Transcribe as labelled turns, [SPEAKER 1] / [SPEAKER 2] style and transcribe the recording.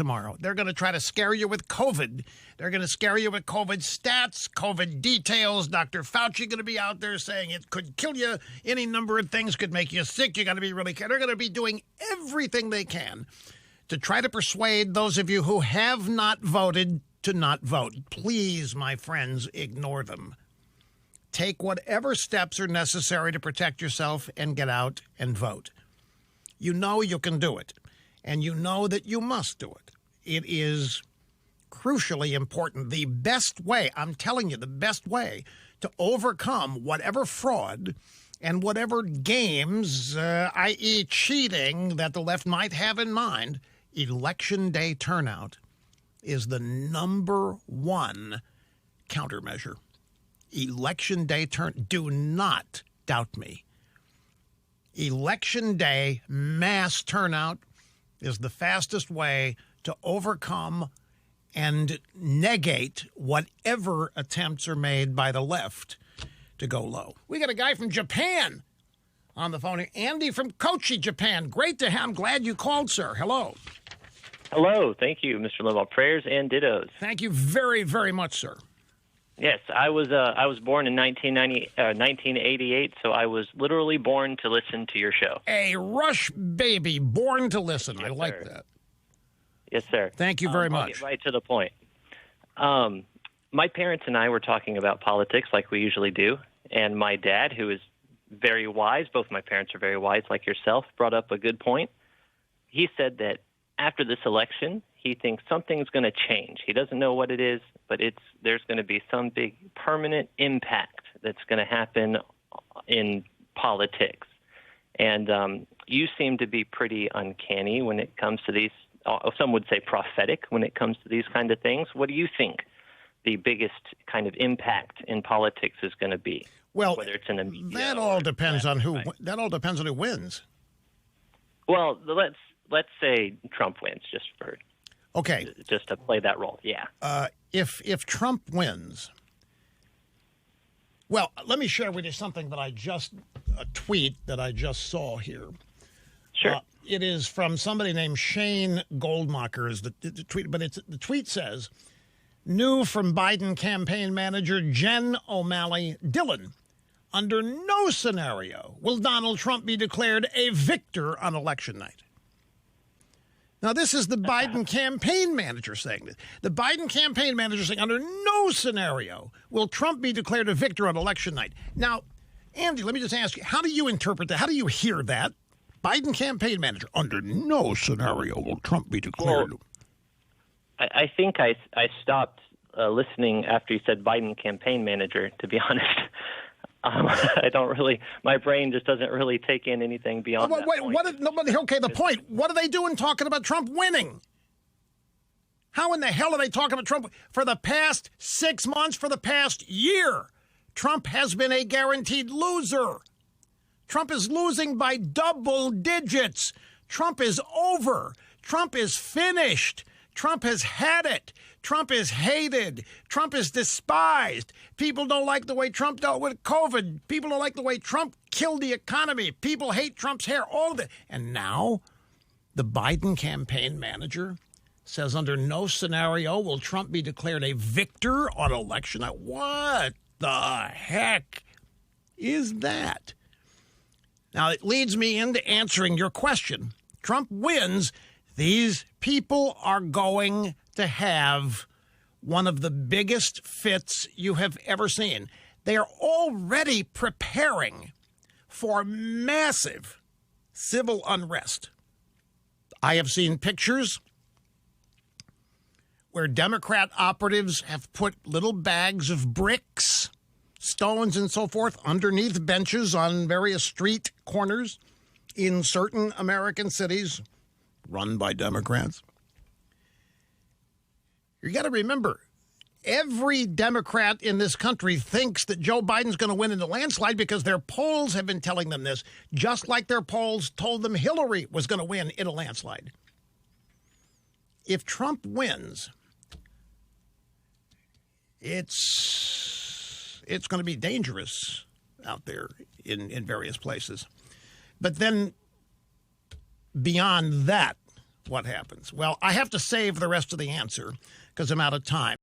[SPEAKER 1] tomorrow. They're going to try to scare you with COVID. They're going to scare you with COVID stats, COVID details. Dr. Fauci going to be out there saying it could kill you. Any number of things could make you sick. You got to be really careful. They're going to be doing everything they can to try to persuade those of you who have not voted to not vote. Please, my friends, ignore them. Take whatever steps are necessary to protect yourself and get out and vote. You know you can do it, and you know that you must do it. It is crucially important. The best way, I'm telling you, the best way to overcome whatever fraud and whatever games, i.e. cheating, that the left might have in mind, Election Day turnout is the number one countermeasure. Election Day do not doubt me. Election Day mass turnout is the fastest way to overcome and negate whatever attempts are made by the left to go low. We got a guy from Japan on the phone here. Andy from Kochi, Japan. Great to have. I'm glad you called, sir. Hello.
[SPEAKER 2] Hello. Thank you, Mr. Limbaugh. Prayers and dittos.
[SPEAKER 1] Thank you very, very much, sir.
[SPEAKER 2] Yes, I was born in 1988, so I was literally born to listen to your show.
[SPEAKER 1] A Rush baby, born to listen.
[SPEAKER 2] Yes,
[SPEAKER 1] I like
[SPEAKER 2] sir.
[SPEAKER 1] that.
[SPEAKER 2] Yes, sir.
[SPEAKER 1] Thank you very
[SPEAKER 2] I'll
[SPEAKER 1] much.
[SPEAKER 2] get right to the point. My parents and I were talking about politics like we usually do, and my dad, who is very wise, both my parents are very wise like yourself, brought up a good point. He said that after this election, he thinks something's going to change. He doesn't know what it is, but there's going to be some big permanent impact that's going to happen in politics. And you seem to be pretty uncanny when it comes to these, some would say prophetic when it comes to these kind of things. What do you think the biggest kind of impact in politics is going to be?
[SPEAKER 1] Well,
[SPEAKER 2] whether it's in the media
[SPEAKER 1] that all depends on who.
[SPEAKER 2] right?
[SPEAKER 1] That all depends on who wins.
[SPEAKER 2] Well, let's say Trump wins, just to play that role. Yeah.
[SPEAKER 1] If Trump wins, well, let me share with you something that a tweet that I just saw here.
[SPEAKER 2] Sure.
[SPEAKER 1] It is from somebody named Shane Goldmacher is the tweet, but the tweet says, new from Biden campaign manager Jen O'Malley Dillon. Under no scenario will Donald Trump be declared a victor on election night. Now, this is the Biden campaign manager saying this. The Biden campaign manager saying under no scenario will Trump be declared a victor on election night. Now, Andy, let me just ask you, how do you interpret that? How do you hear that? Biden campaign manager, under no scenario will Trump be declared.
[SPEAKER 2] Well, I think I stopped listening after you said Biden campaign manager, to be honest. I don't really, my brain just doesn't really take in anything beyond that point.
[SPEAKER 1] The point. What are they doing talking about Trump winning? How in the hell are they talking about Trump? For the past 6 months, for the past year, Trump has been a guaranteed loser. Trump is losing by double digits. Trump is over. Trump is finished. Trump has had it. Trump is hated. Trump is despised. People don't like the way Trump dealt with COVID. People don't like the way Trump killed the economy. People hate Trump's hair, all of it. And now the Biden campaign manager says under no scenario will Trump be declared a victor on election night. What the heck is that? Now, it leads me into answering your question. Trump wins. These people are going to have one of the biggest fits you have ever seen. They are already preparing for massive civil unrest. I have seen pictures where Democrat operatives have put little bags of bricks, stones, and so forth underneath benches on various street corners in certain American cities run by Democrats. You got to remember, every Democrat in this country thinks that Joe Biden's going to win in a landslide because their polls have been telling them this, just like their polls told them Hillary was going to win in a landslide. If Trump wins, it's going to be dangerous out there in various places. But then beyond that, what happens? Well, I have to save the rest of the answer because I'm out of time.